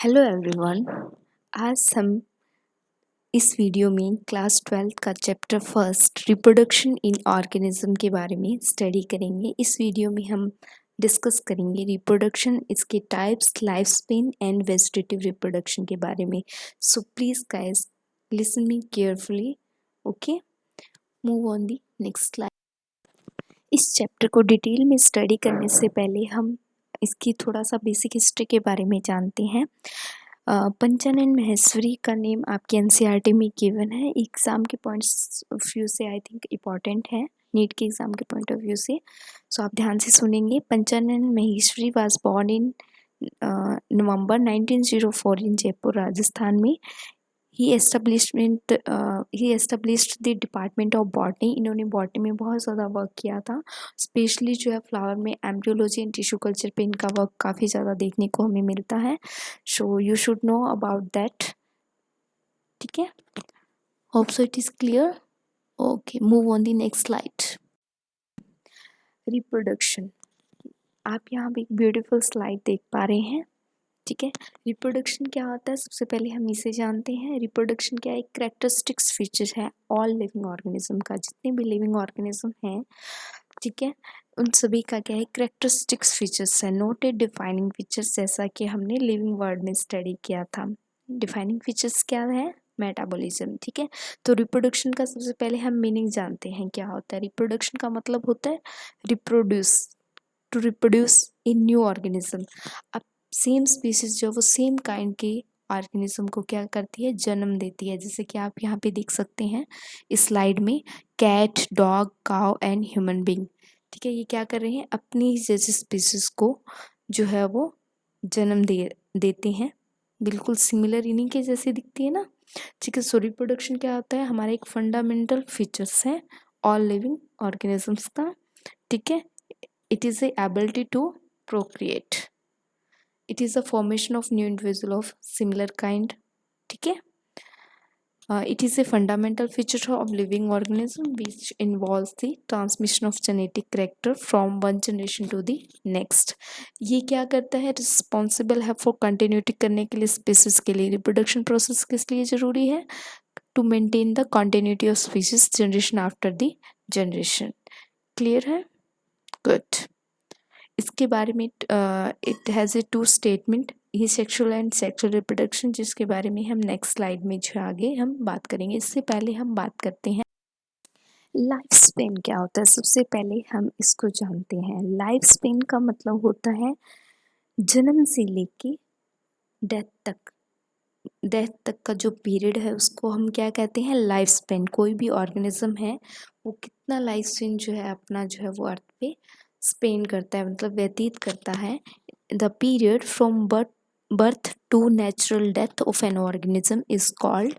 Hello everyone. आज हम इस वीडियो में क्लास 12 का chapter first reproduction in organism के बारे में स्टडी करेंगे। इस वीडियो में हम डिस्कस करेंगे रिप्रोडक्शन, इसके types, life span and vegetative reproduction के बारे में। So please guys listen me carefully. Okay, move on the next slide. इस चैप्टर को डिटेल में स्टडी करने से पहले हम इसकी थोड़ा सा बेसिक हिस्ट्री के बारे में जानते हैं। पंचानन महेश्वरी का नेम आपके एनसीईआरटी में गिवन है। एग्जाम के पॉइंट्स ऑफ व्यू से आई थिंक इम्पॉर्टेंट है, नीट के एग्जाम के पॉइंट ऑफ व्यू से। सो आप ध्यान से सुनेंगे। Panchanan Maheshwari was born in November 1904 in Jaipur, Rajasthan में। He established the department of botany. इन्होंने बॉटनी में बहुत ज़्यादा वर्क किया था। स्पेशली जो है फ्लावर में एम्ब्रियोलॉजी एंड टिश्यू कल्चर पे इनका वर्क काफ़ी ज़्यादा देखने को हमें मिलता है। So you should know about that. ठीक है, hope so it is clear. Okay, move on the next slide. Reproduction, आप यहाँ पे एक ब्यूटीफुल स्लाइड देख पा रहे हैं। ठीक है, रिप्रोडक्शन क्या होता है, सबसे पहले हम इसे जानते हैं। रिप्रोडक्शन क्या है? एक कैरेक्टरिस्टिक्स फीचर है ऑल लिविंग ऑर्गेनिज्म का। जितने भी लिविंग ऑर्गेनिज्म हैं, ठीक है, उन सभी का क्या है? कैरेक्टरिस्टिक्स फीचर्स है, नोट ए डिफाइनिंग फीचर्स, जैसा कि हमने लिविंग वर्ड में स्टडी किया था। डिफाइनिंग फीचर्स क्या है? मेटाबॉलिज्म। ठीक है, तो रिप्रोडक्शन का सबसे पहले हम मीनिंग जानते हैं क्या होता है। रिप्रोडक्शन का मतलब होता है reproduce, to reproduce a new organism. अब सेम स्पीसीज जो वो सेम काइंड के ऑर्गेनिज्म को क्या करती है? जन्म देती है। जैसे कि आप यहाँ पे देख सकते हैं इस स्लाइड में, cat, dog, cow and human being. ठीक है, ये क्या कर रहे हैं? अपनी जैसे स्पीसीज को जो है वो जन्म देते हैं, बिल्कुल सिमिलर इन्हीं के जैसे दिखती है ना। ठीक है, सो रिप्रोडक्शन क्या होता है? हमारा एक फंडामेंटल फीचर्स है ऑल लिविंग ऑर्गेनिजम्स का। ठीक है, it is the ability to procreate. It is the formation of new individual of similar kind. ठीक है, it is a fundamental feature of living organism which involves the transmission of genetic character from one generation to the next. ये क्या करता है? Responsible है for continuity करने के लिए स्पीसीज के लिए। रिप्रोडक्शन प्रोसेस किस लिए जरूरी है? To maintain the continuity of species generation after the generation. Clear है? गुड। इसके बारे में it has a two statement, ये सेक्सुअल एंड सेक्सुअल रिप्रोडक्शन, जिसके बारे में हम नेक्स्ट स्लाइड में जो आगे हम बात करेंगे। इससे पहले हम बात करते हैं लाइफ स्पेन क्या होता है। सबसे पहले हम इसको जानते हैं। लाइफ स्पेन का मतलब होता है जन्म से लेके डेथ तक का जो पीरियड है उसको हम क्या कहते हैं? Life span. कोई भी ऑर्गेनिज्म है वो कितना लाइफ स्पेन जो है अपना जो है वो अर्थ पे स्पेन करता है, मतलब व्यतीत करता है। The period from birth to natural death of an organism is called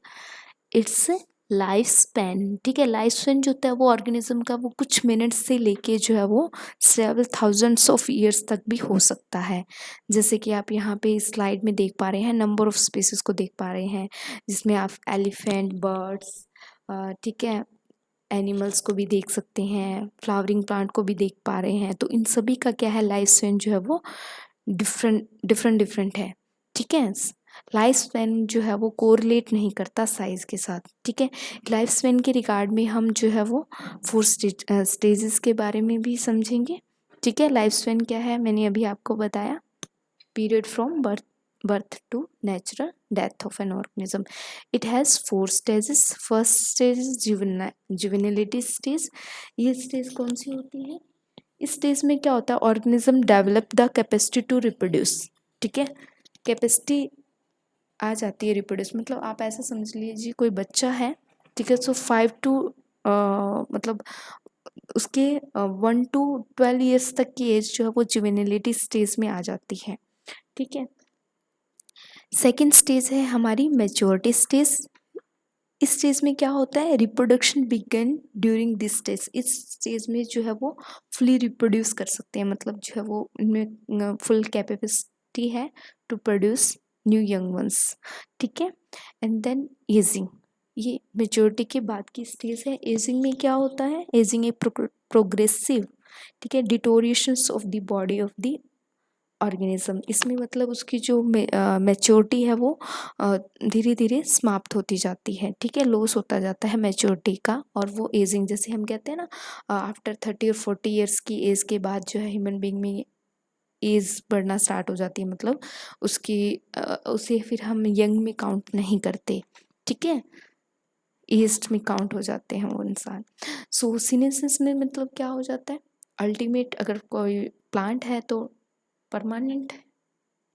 its life span. ठीक है, लाइफ स्पेन जो होता है वो ऑर्गेनिज्म का वो कुछ मिनट से लेके जो है वो सेवरल थाउजेंड्स ऑफ ईयर्स तक भी हो सकता है। जैसे कि आप यहाँ पे स्लाइड में देख पा रहे हैं, नंबर ऑफ स्पीसीज को देख पा रहे हैं, जिसमें आप एलिफेंट, बर्ड्स, ठीक है, एनिमल्स को भी देख सकते हैं, फ्लावरिंग प्लांट को भी देख पा रहे हैं। तो इन सभी का क्या है? लाइफ स्पेन जो है वो डिफरेंट है। ठीक है, लाइफ स्पेन जो है वो कोरिलेट नहीं करता साइज के साथ। ठीक है, लाइफ स्पेन के रिगार्ड में हम जो है वो 4 स्टेजेस के बारे में भी समझेंगे। ठीक है, लाइफ स्पेन क्या है मैंने अभी आपको बताया। Period from birth to natural death of an organism. It has 4 stages. First stage is juvenility stage. ये स्टेज कौन सी होती है? इस स्टेज में क्या होता है? Organism develop the capacity to reproduce. ठीक है, कैपेसिटी आ जाती है रिप्रोड्यूस, मतलब आप ऐसा समझ लीजिए कोई बच्चा है, ठीक है, सो 5 टू मतलब उसके 1 टू 12 ईयर्स तक की एज जो है वो जुवेनिलिटी स्टेज में आ जाती है। ठीक है, सेकेंड स्टेज है हमारी मैच्योरिटी स्टेज। इस स्टेज में क्या होता है? Reproduction began during this stage. इस स्टेज में जो है वो फुली रिप्रोड्यूस कर सकते हैं, मतलब जो है वो इनमें फुल कैपेसिटी है to produce new young ones. ठीक है, एंड देन एजिंग, ये मेच्योरिटी के बाद की स्टेज है। एजिंग में क्या होता है? एजिंग ए प्रोग्रेसिव, ठीक है, deteriorations of the body of the organism, इसमें मतलब उसकी जो मैच्योरिटी है वो धीरे धीरे समाप्त होती जाती है, ठीक है, लॉस होता जाता है मैच्योरिटी का। और वो एजिंग, जैसे हम कहते हैं ना, आफ्टर 30 और 40 ईयर्स की एज के बाद जो है ह्यूमन बींग में एज बढ़ना स्टार्ट हो जाती है, मतलब उसकी उसे फिर हम यंग में काउंट नहीं करते, ठीक है, एज्ड में काउंट हो जाते हैं वो इंसान। सो सिनेसिस में मतलब क्या हो जाता है, अल्टीमेट अगर कोई प्लांट है तो परमानेंट है,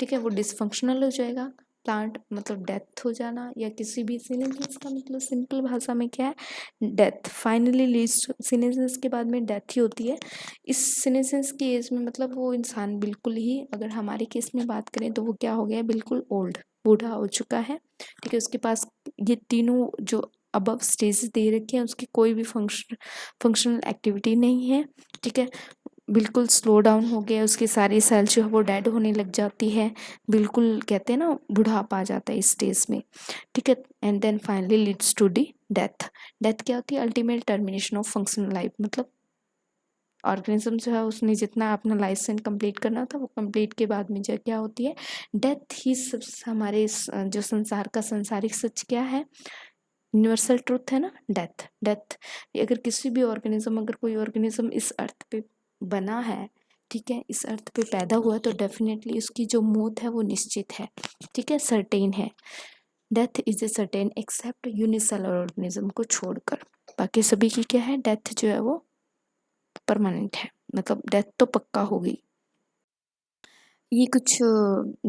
ठीक है, वो डिसफंक्शनल हो जाएगा प्लांट, मतलब डेथ हो जाना, या किसी भी सिनेसिस का मतलब सिंपल भाषा में क्या है, डेथ फाइनली लीड्स, सिनेसिस के बाद में डेथ ही होती है। इस सिनेसिस की एज में मतलब वो इंसान बिल्कुल ही, अगर हमारे केस में बात करें तो वो क्या हो गया है, बिल्कुल ओल्ड, बूढ़ा हो चुका है, ठीक है, उसके पास ये तीनों जो अबव स्टेजेस दे रखे हैं उसकी कोई भी फंक्शनल एक्टिविटी नहीं है, ठीक है, बिल्कुल स्लो डाउन हो गया, उसकी सारी सेल जो है वो डेड होने लग जाती है, बिल्कुल कहते हैं ना बुढ़ापा आ जाता है इस स्टेज में, ठीक है। And then finally leads to the death. Death क्या होती है, ultimate termination of functional life, मतलब ऑर्गेनिज्म जो है उसने जितना अपना लाइफ साइकिल कंप्लीट करना था वो कंप्लीट के बाद में जो क्या होती है, डेथ ही सब हमारे जो संसार का संसारिक सच क्या है, यूनिवर्सल ट्रुथ है ना, डेथ। डेथ अगर किसी भी ऑर्गेनिज्म, अगर कोई ऑर्गेनिज्म इस अर्थ पे बना है, ठीक है, इस अर्थ पे पैदा हुआ, तो डेफिनेटली उसकी जो मौत है वो निश्चित है, ठीक है, सर्टेन है। Death is a certain except unicellular organism को छोड़कर, बाकी सभी की क्या है, डेथ जो है वो परमानेंट है, मतलब डेथ तो पक्का होगी। ये कुछ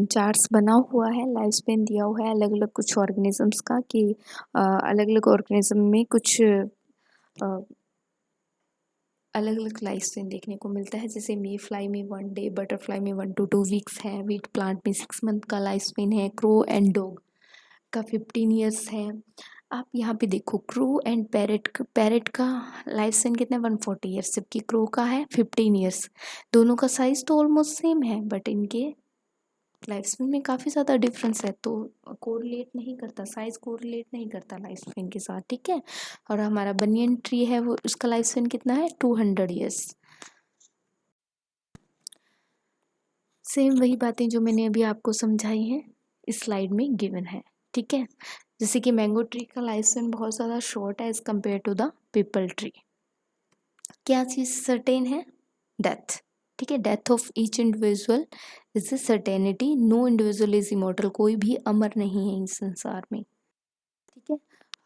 चार्ट्स बना हुआ है, लाइफ स्पेन दिया हुआ है अलग अलग कुछ ऑर्गेनिजम्स का, कि अलग अलग ऑर्गेनिज्म में कुछ अलग अलग लाइफ स्पेन देखने को मिलता है, जैसे मी फ्लाई में 1 डे, बटरफ्लाई में 1 to 2 वीक्स है, वीट प्लांट में 6 मंथ का लाइफ स्पेन है, क्रो एंड डॉग का 15 ईयर्स है। आप यहाँ पे देखो, क्रो एंड पैरेट का लाइफ स्पेन कितना है, 140 ईयर्स, जबकि क्रो का है 15 ईयर्स। दोनों का साइज तो ऑलमोस्ट सेम है, बट इनके लाइफ स्पेन में काफ़ी ज़्यादा डिफरेंस है, तो कोरिलेट नहीं करता, साइज कोरिलेट नहीं करता लाइफ स्पेन के साथ, ठीक है। और हमारा बनियन ट्री है वो, उसका लाइफ स्पेन कितना है, 200 ईयर्स। सेम वही बातें जो मैंने अभी आपको समझाई हैं इस स्लाइड में गिवन है, ठीक है। जैसे कि मैंगो ट्री का लाइफ स्पेन बहुत ज़्यादा शॉर्ट है as compare to the peepal tree. क्या चीज़ सर्टेन है, डेथ, ठीक है, death of each individual is a certainty, no individual is immortal, कोई भी अमर नहीं है इस संसार में, ठीक है।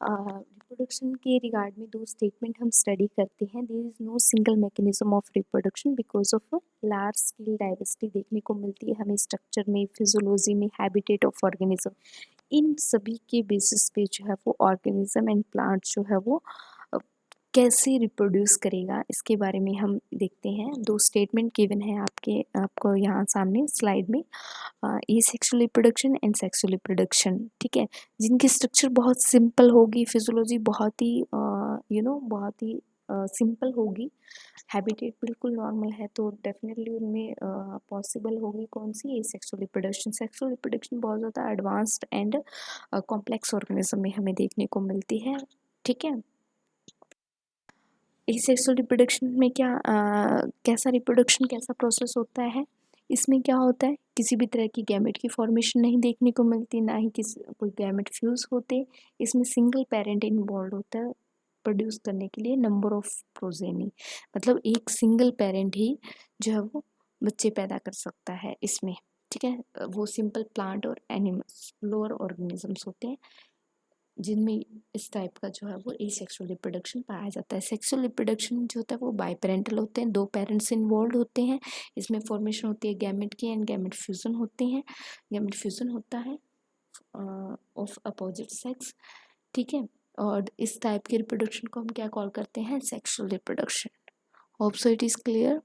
रिप्रोडक्शन के रिगार्ड में 2 स्टेटमेंट हम स्टडी करते हैं। There is no single mechanism of reproduction because of large scale diversity देखने को मिलती है हमें स्ट्रक्चर में, फिजियोलॉजी में, हैबिटेट ऑफ ऑर्गेनिज्म, इन सभी के बेसिस पे जो है वो ऑर्गेनिज्म एंड प्लांट जो है वो कैसे रिप्रोड्यूस करेगा, इसके बारे में हम देखते हैं। 2 स्टेटमेंट गिवन है आपको यहाँ सामने स्लाइड में, ए sexual reproduction and sexual reproduction, ठीक है, जिनकी स्ट्रक्चर बहुत सिंपल होगी, फिजियोलॉजी बहुत ही बहुत ही सिंपल होगी, हैबिटेट बिल्कुल नॉर्मल है, तो डेफिनेटली उनमें पॉसिबल होगी कौन सी, asexual reproduction. Sexual reproduction बहुत ज़्यादा एडवांस्ड एंड कॉम्प्लेक्स ऑर्गेनिज्म में हमें देखने को मिलती है, ठीक है। एसेक्सुअल रिप्रोडक्शन में कैसा रिप्रोडक्शन, कैसा प्रोसेस होता है, इसमें क्या होता है, किसी भी तरह की गैमेट की फॉर्मेशन नहीं देखने को मिलती, ना ही कोई गैमेट फ्यूज़ होते, इसमें सिंगल पेरेंट इन्वॉल्व होता है प्रोड्यूस करने के लिए नंबर ऑफ प्रोजेनी, मतलब एक सिंगल पेरेंट ही जो है वो बच्चे पैदा कर सकता है इसमें, ठीक है। वो सिंपल प्लांट और एनिमल्स, लोअर ऑर्गेनिजम्स होते हैं जिनमें इस टाइप का जो है वो एसेक्सुअल रिप्रोडक्शन पाया जाता है। सेक्सुअल रिप्रोडक्शन जो होता है वो बाईपेरेंटल होते हैं, 2 पेरेंट्स इन्वॉल्व होते हैं, इसमें फॉर्मेशन होती है गैमेट की एंड गैमेट फ्यूजन होते हैं, गैमेट फ्यूजन होता है ऑफ अपोजिट सेक्स, ठीक है। और इस टाइप के रिप्रोडक्शन को हम क्या कॉल करते हैं, sexual reproduction. Hope so it is clear.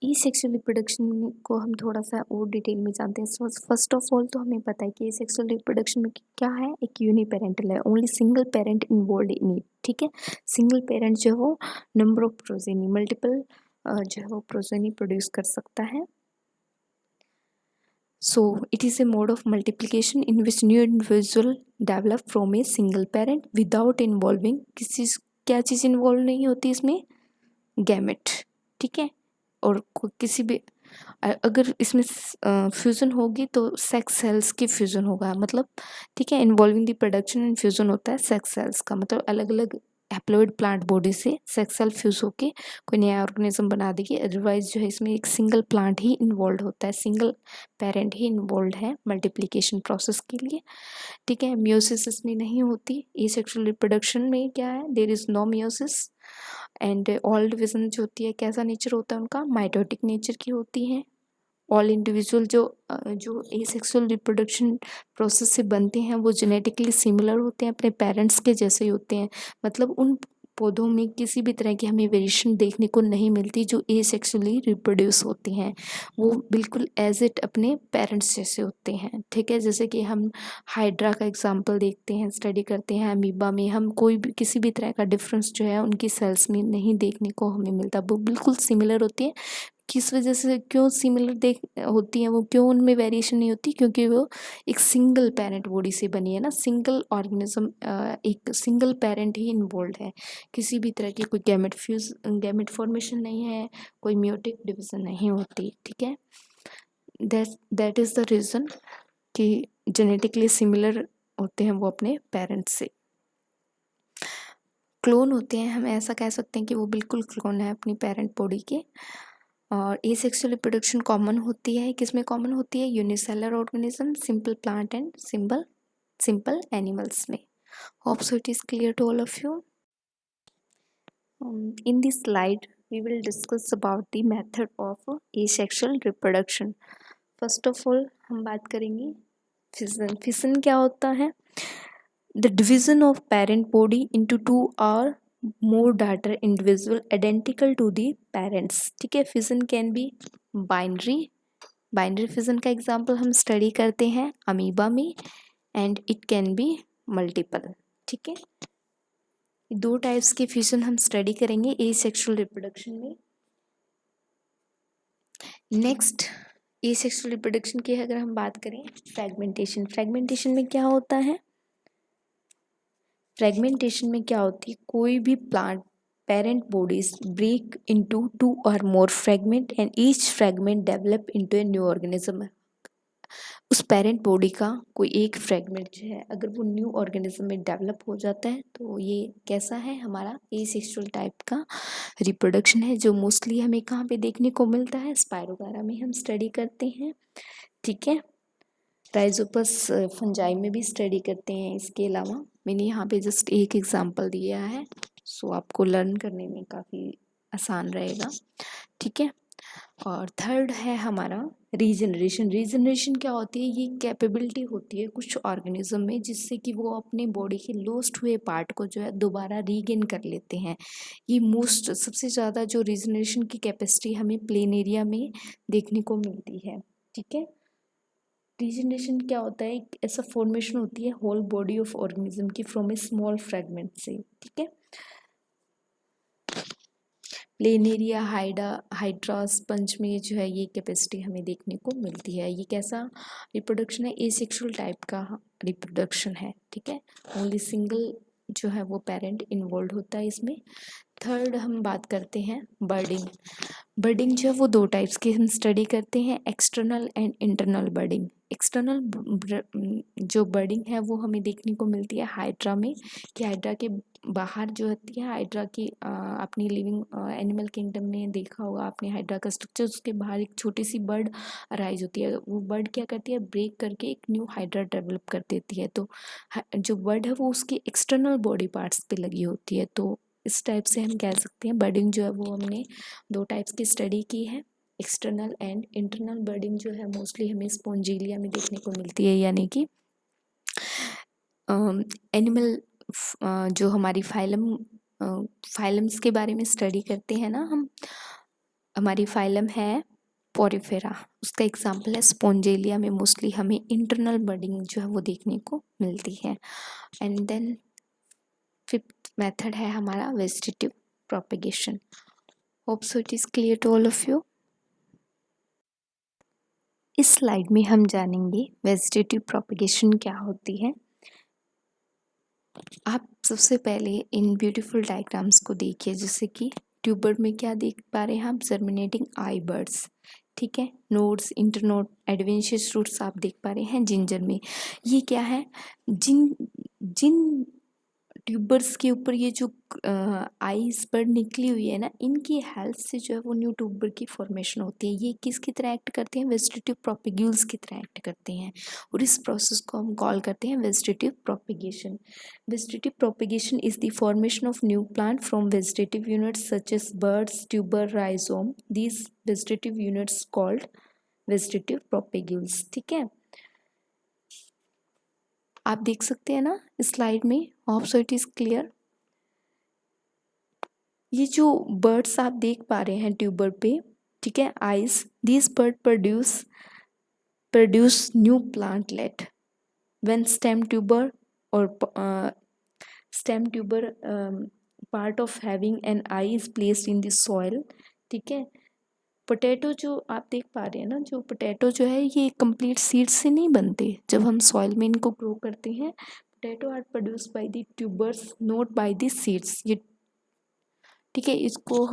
E sexual reproduction को हम थोड़ा सा और डिटेल में जानते हैं। फर्स्ट ऑफ ऑल तो हमें पता है कि सेक्सुअल रिप्रोडक्शन में क्या है, एक यूनिपेरेंटल है, only single parent involve in it, ठीक है। सिंगल पेरेंट जो है वो नंबर ऑफ प्रोजेनी, मल्टीपल जो है वो प्रोजेनी प्रोड्यूस कर सकता है। So it is a mode of multiplication in which new individual develop from a single parent without involving क्या चीज़ इन्वॉल्व नहीं होती इसमें, गैमेट, ठीक है, और किसी भी अगर इसमें फ्यूज़न होगी तो सेक्स सेल्स की फ्यूज़न होगा, मतलब ठीक है, involving the production and fusion होता है सेक्स सेल्स का, मतलब अलग अलग हैप्लॉइड प्लांट बॉडी से सेक्स सेल फ्यूज़ होके कोई नया ऑर्गेनिज्म बना देगी। अदरवाइज जो है इसमें एक सिंगल प्लांट ही इन्वॉल्व होता है, सिंगल पेरेंट ही इन्वॉल्व है मल्टीप्लिकेशन प्रोसेस के लिए, ठीक है। मियोसिस इसमें नहीं होती। एसेक्सुअल रिप्रोडक्शन में क्या है, there is no meiosis. And all division जो होती है कैसा नेचर होता है उनका, माइटोटिक नेचर की होती है। ऑल इंडिविजुअल जो एसेक्सुअल रिप्रोडक्शन प्रोसेस से बनते हैं वो जेनेटिकली सिमिलर होते हैं, अपने पेरेंट्स के जैसे ही होते हैं, मतलब उन पौधों में किसी भी तरह की हमें वेरिएशन देखने को नहीं मिलती जो एसेक्सुअली रिप्रोड्यूस होती हैं, वो बिल्कुल एज इट अपने पेरेंट्स जैसे होते हैं, ठीक है। जैसे कि हम हाइड्रा का एग्जांपल देखते हैं, स्टडी करते हैं, अमीबा में हम कोई भी किसी भी तरह का डिफरेंस जो है उनकी सेल्स में नहीं देखने को हमें मिलता, वो बिल्कुल सिमिलर होती है। किस वजह से, क्यों सिमिलर देख होती हैं वो, क्यों उनमें वेरिएशन नहीं होती, क्योंकि वो एक सिंगल पेरेंट बॉडी से बनी है ना, सिंगल ऑर्गेनिज्म, एक सिंगल पेरेंट ही इन्वॉल्व है, किसी भी तरह की कोई गैमेट फॉर्मेशन नहीं है, कोई म्यूटिक डिवीजन नहीं होती, ठीक है। दैट इज़ द रीज़न कि जेनेटिकली सिमिलर होते हैं वो अपने पेरेंट्स से। क्लोन होते हैं, हम ऐसा कह सकते हैं कि वो बिल्कुल क्लोन है अपनी पेरेंट बॉडी के। और एसेक्सुअल रिप्रोडक्शन कॉमन होती है, किसमें कॉमन होती है, unicellular organism, simple plant and simple animals में। Hope so it is clear to all of you. In this slide we will discuss about the method of asexual reproduction. First of all हम बात करेंगे fission. Fission क्या होता है, the division of parent body into two or more daughter individual identical to the parents, ठीक है। Fission can be binary fission का example हम स्टडी करते हैं अमीबा में, and it can be multiple, ठीक है। दो टाइप्स के फिशन हम स्टडी करेंगे एसेक्सुअल रिप्रोडक्शन में। नेक्स्ट एसेक्सुअल रिप्रोडक्शन की अगर हम बात करें, फ्रेगमेंटेशन में क्या होता है, फ्रेगमेंटेशन में क्या होती है, कोई भी plant parent bodies break into two और more fragment and each fragment develop into a new organism. उस पेरेंट बॉडी का कोई एक फ्रेगमेंट जो है अगर वो न्यू ऑर्गेनिज्म में डेवलप हो जाता है तो ये कैसा है, हमारा एसेक्सुअल टाइप का रिप्रोडक्शन है, जो मोस्टली हमें कहाँ पे देखने को मिलता है, स्पायरोगारा में हम स्टडी करते हैं, ठीक है। राइजोपस फंजाई में भी स्टडी करते हैं। इसके अलावा मैंने यहाँ पे जस्ट एक एग्जांपल दिया है, सो आपको लर्न करने में काफ़ी आसान रहेगा, ठीक है। और थर्ड है हमारा रीजनरेशन क्या होती है, ये कैपेबिलिटी होती है कुछ ऑर्गेनिज्म में जिससे कि वो अपने बॉडी के लॉस्ट हुए पार्ट को जो है दोबारा रीगेन कर लेते हैं। ये मोस्ट सबसे ज़्यादा जो रीजनरेशन की कैपेसिटी हमें प्लेनेरिया में देखने को मिलती है, ठीक है। रीजनरेशन क्या होता है, एक ऐसा फॉर्मेशन होती है होल बॉडी ऑफ ऑर्गेनिज्म की फ्रॉम ए स्मॉल फ्रेगमेंट से, ठीक है। प्लेनेरिया हाइड्रा स्पंज में जो है ये कैपेसिटी हमें देखने को मिलती है। ये कैसा रिप्रोडक्शन है, एसेक्सुअल टाइप का रिप्रोडक्शन है, ठीक है। ओनली सिंगल जो है वो पेरेंट इन्वॉल्व होता है इसमें। थर्ड हम बात करते हैं बर्डिंग जो है वो दो टाइप्स की हम स्टडी करते हैं, एक्सटर्नल एंड इंटरनल बर्डिंग। एक्सटर्नल जो बर्डिंग है वो हमें देखने को मिलती है हाइड्रा में, कि हाइड्रा के बाहर जो होती है हाइड्रा की अपनी लिविंग एनिमल किंगडम में देखा होगा आपने हाइड्रा का स्ट्रक्चर, उसके बाहर एक छोटी सी बर्ड अराइज होती है, वो बर्ड क्या करती है, ब्रेक करके एक न्यू हाइड्रा डेवलप कर देती है। तो जो बर्ड है वो उसकी एक्सटर्नल बॉडी पार्ट्स पे लगी होती है। तो इस टाइप से हम कह सकते हैं बर्डिंग जो है वो हमने दो टाइप्स की स्टडी की है, एक्सटर्नल एंड इंटरनल बर्डिंग जो है मोस्टली हमें स्पोंजिलिया में देखने को मिलती है, यानी कि एनिमल जो हमारी फाइलम्स के बारे में स्टडी करते हैं ना हम, हमारी फाइलम है पोरिफेरा, उसका एग्जांपल है स्पोंजिलिया में मोस्टली हमें इंटरनल बर्डिंग जो है वो देखने को मिलती है। एंड देन फिफ्थ मेथड है हमारा vegetative propagation. Hope so it is clear to all of you. इस स्लाइड में हम जानेंगे वेजिटेटिव प्रोपेगेशन क्या होती है। आप सबसे पहले इन ब्यूटीफुल डायग्राम्स को देखिए, जैसे कि ट्यूबर में क्या देख पा रहे हैं हम, जर्मिनेटिंग आई बर्ड्स, ठीक है। नोड्स, इंटरनोड, एडवेंशियस रूट्स आप देख पा रहे हैं जिंजर में। ये क्या है, जिन जिन ट्यूबर्स के ऊपर ये जो आइस बर्ड निकली हुई है ना, इनकी हेल्प से जो है वो न्यू ट्यूबर की फॉर्मेशन होती है। ये किसकी तरह एक्ट करते हैं, वेजिटेटिव प्रोपेग्यूल्स की तरह एक्ट करते हैं, और इस प्रोसेस को हम कॉल करते हैं vegetative propagation. Vegetative propagation is the formation of new plant from vegetative units such as buds, tuber, rhizome. These vegetative units called vegetative propagules, ठीक है। आप देख सकते हैं ना स्लाइड में, hope so it is clear. ये जो बर्ड्स आप देख पा रहे हैं ट्यूबर पे, ठीक है, eyes, this bird produce new plantlet when stem tuber और stem tuber part of having an eye is placed in the soil, ठीक है। पोटैटो जो आप देख पा रहे हैं ना, जो पोटैटो जो है ये कंप्लीट सीड्स से नहीं बनते। जब हम सॉइल में इनको ग्रो करते हैं, potato are produce by the tubers, not by the seeds, ये ठीक है। इसको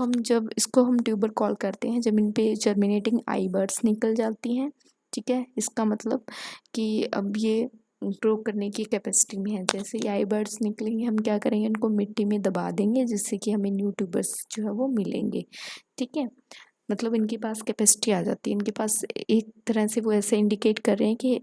हम ट्यूबर कॉल करते हैं जब इन पे जर्मिनेटिंग आई बर्ड्स निकल जाती हैं, ठीक है। इसका मतलब कि अब ये ग्रो करने की कैपेसिटी में है। जैसे ये आई बर्ड्स निकलेंगे, हम क्या करेंगे, इनको मिट्टी में दबा देंगे जिससे कि हमें न्यू ट्यूबर्स जो है वो मिलेंगे, ठीक है। मतलब इनके पास कैपेसिटी आ जाती है, इनके पास एक तरह से वो ऐसे इंडिकेट कर रहे हैं कि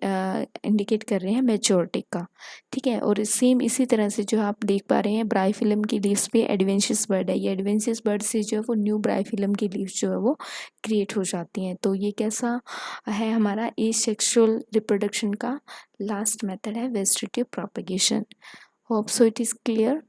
इंडिकेट कर रहे हैं मैच्योरिटी का, ठीक है। और सेम इसी तरह से जो आप देख पा रहे हैं ब्राईफिलम की लीव्स पे एडवेंशियस बर्ड है, ये एडवेंशियस बर्ड से जो है वो न्यू ब्राईफिलम की लीव्स जो है वो क्रिएट हो जाती हैं। तो ये कैसा है, हमारा एसेक्सुअल रिप्रोडक्शन का लास्ट मेथड है vegetative propagation. Hope so it is clear.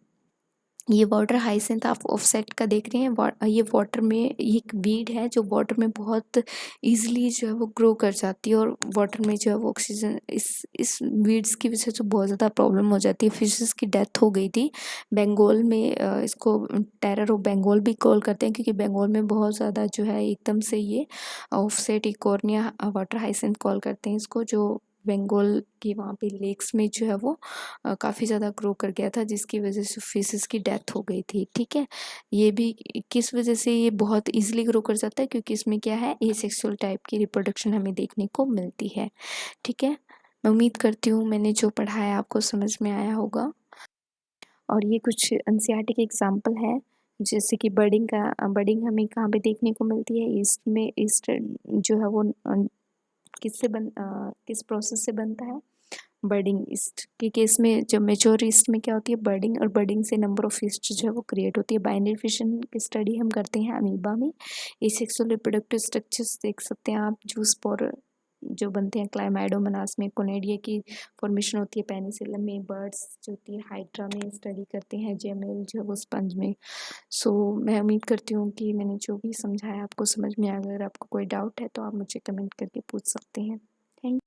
ये वाटर हाइसिंथ आप ऑफसेट का देख रहे हैं, ये वाटर में एक वीड है जो वाटर में बहुत इजीली जो है वो ग्रो कर जाती है, और वाटर में जो है वो ऑक्सीजन, इस वीड्स की वजह से बहुत ज़्यादा प्रॉब्लम हो जाती है। फिशेस की डेथ हो गई थी बंगाल में, इसको टेरर ऑफ बंगाल भी कॉल करते हैं, क्योंकि बंगाल में बहुत ज़्यादा जो है एकदम से ये offset Eichhornia water hyacinth call करते हैं इसको, जो बंगाल के वहाँ पे लेक्स में जो है वो काफ़ी ज़्यादा ग्रो कर गया था, जिसकी वजह से फिशेस की डेथ हो गई थी, ठीक है। ये भी किस वजह से ये बहुत इजीली ग्रो कर जाता है, क्योंकि इसमें क्या है, एसेक्सुअल टाइप की रिप्रोडक्शन हमें देखने को मिलती है, ठीक है। मैं उम्मीद करती हूँ मैंने जो पढ़ाया आपको समझ में आया होगा। और ये कुछ एनसीईआरटी के एग्जाम्पल है, जैसे कि बर्डिंग हमें कहाँ पे देखने को मिलती है, ईस्ट में। ईस्ट जो है वो किस प्रोसेस से बनता है, बर्डिंग ईस्ट के केस में। जब मेच्योर ईस्ट में क्या होती है, बर्डिंग, और बर्डिंग से नंबर ऑफ ईस्ट जो है वो क्रिएट होती है। बाइनरी फिशन की स्टडी हम करते हैं अमीबा में। एसेक्सुअल रिप्रोडक्टिव स्ट्रक्चर्स देख सकते हैं आप, जूस्पोर जो बनते हैं क्लाइमेडोमोनास में, कोनेडिया की फॉर्मेशन होती है पेनिसिलम में, बर्ड्स जो होती है हाइड्रा में स्टडी करते हैं, जेमेल जो है वो स्पंज में। सो मैं उम्मीद करती हूँ कि मैंने जो भी समझाया आपको समझ में आया। अगर आपको कोई डाउट है तो आप मुझे कमेंट करके पूछ सकते हैं। थैंक